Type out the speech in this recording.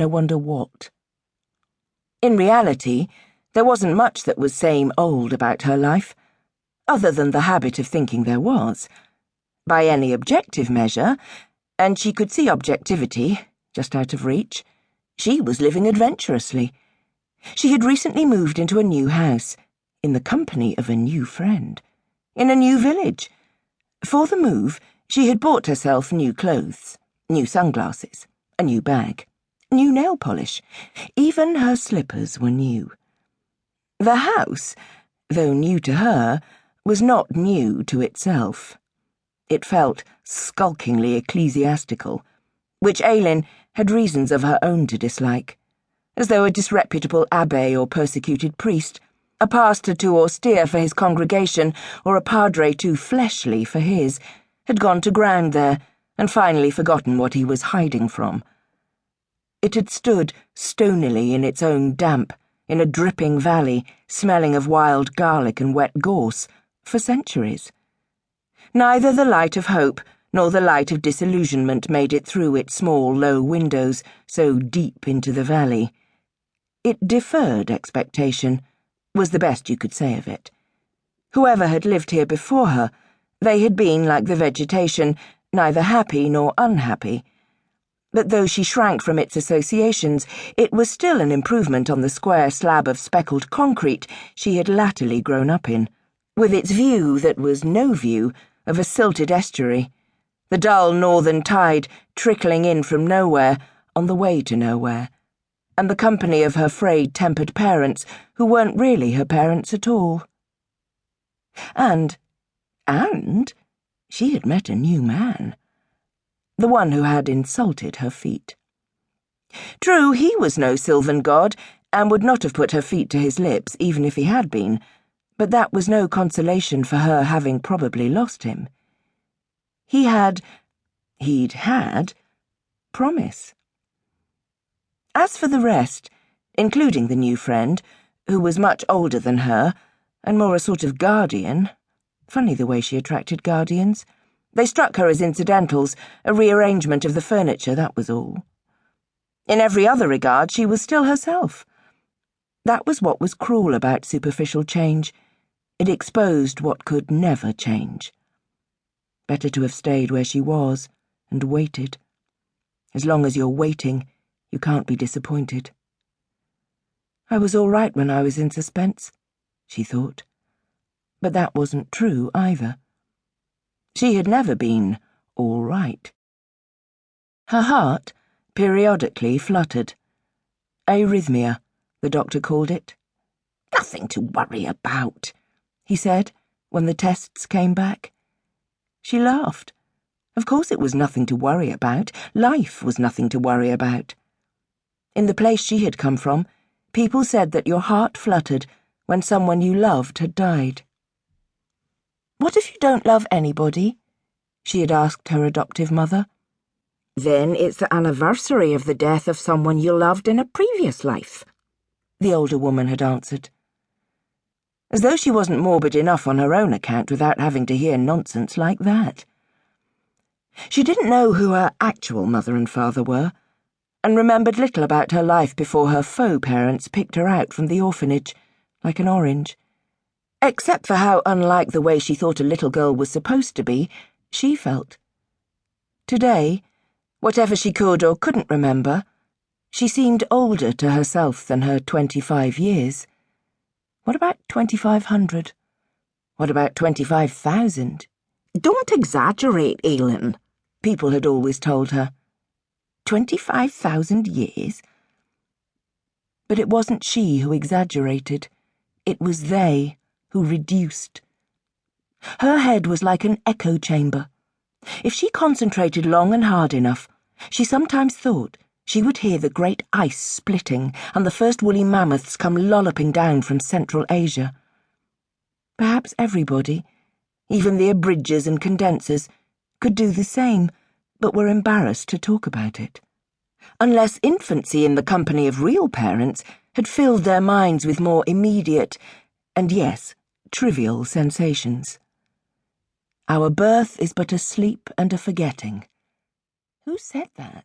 no wonder what. In reality, there wasn't much that was same old about her life, other than the habit of thinking there was. By any objective measure, and she could see objectivity just out of reach, she was living adventurously. She had recently moved into a new house, in the company of a new friend, in a new village. For the move, she had bought herself new clothes, new sunglasses, a new bag, new nail polish. Even her slippers were new. The house, though new to her, was not new to itself. It felt skulkingly ecclesiastical, which Ailinn had reasons of her own to dislike, as though a disreputable abbé or persecuted priest, a pastor too austere for his congregation, or a padre too fleshly for his, had gone to ground there and finally forgotten what he was hiding from. It had stood stonily in its own damp, in a dripping valley, smelling of wild garlic and wet gorse, for centuries. Neither the light of hope nor the light of disillusionment made it through its small, low windows so deep into the valley. It deferred expectation, was the best you could say of it. Whoever had lived here before her, they had been, like the vegetation, neither happy nor unhappy. But though she shrank from its associations, it was still an improvement on the square slab of speckled concrete she had latterly grown up in, with its view that was no view of a silted estuary, the dull northern tide trickling in from nowhere on the way to nowhere, and the company of her frayed-tempered parents who weren't really her parents at all. And she had met a new man, the one who had insulted her feet. True, he was no sylvan god, and would not have put her feet to his lips even if he had been, but that was no consolation for her having probably lost him. He'd had promise. As for the rest, including the new friend, who was much older than her, and more a sort of guardian, funny the way she attracted guardians, they struck her as incidentals, a rearrangement of the furniture, that was all. In every other regard, she was still herself. That was what was cruel about superficial change. It exposed what could never change. Better to have stayed where she was and waited. As long as you're waiting, you can't be disappointed. I was all right when I was in suspense, she thought. But that wasn't true either. She had never been all right. Her heart periodically fluttered. Arrhythmia, the doctor called it. Nothing to worry about, he said when the tests came back. She laughed. Of course it was nothing to worry about. Life was nothing to worry about. In the place she had come from, people said that your heart fluttered when someone you loved had died. What if you don't love anybody? She had asked her adoptive mother. Then it's the anniversary of the death of someone you loved in a previous life, the older woman had answered. As though she wasn't morbid enough on her own account without having to hear nonsense like that. She didn't know who her actual mother and father were, and remembered little about her life before her faux parents picked her out from the orphanage, like an orange. Except for how unlike the way she thought a little girl was supposed to be, she felt. Today, whatever she could or couldn't remember, she seemed older to herself than her 25 years. What about 2,500? What about 25,000? Don't exaggerate, Ailinn, people had always told her. 25,000 years? But it wasn't she who exaggerated. It was they who reduced. Her head was like an echo chamber. If she concentrated long and hard enough, she sometimes thought she would hear the great ice splitting and the first woolly mammoths come lolloping down from Central Asia. Perhaps everybody, even the abridgers and condensers, could do the same, but were embarrassed to talk about it. Unless infancy in the company of real parents had filled their minds with more immediate, and yes, trivial sensations. Our birth is but a sleep and a forgetting. Who said that?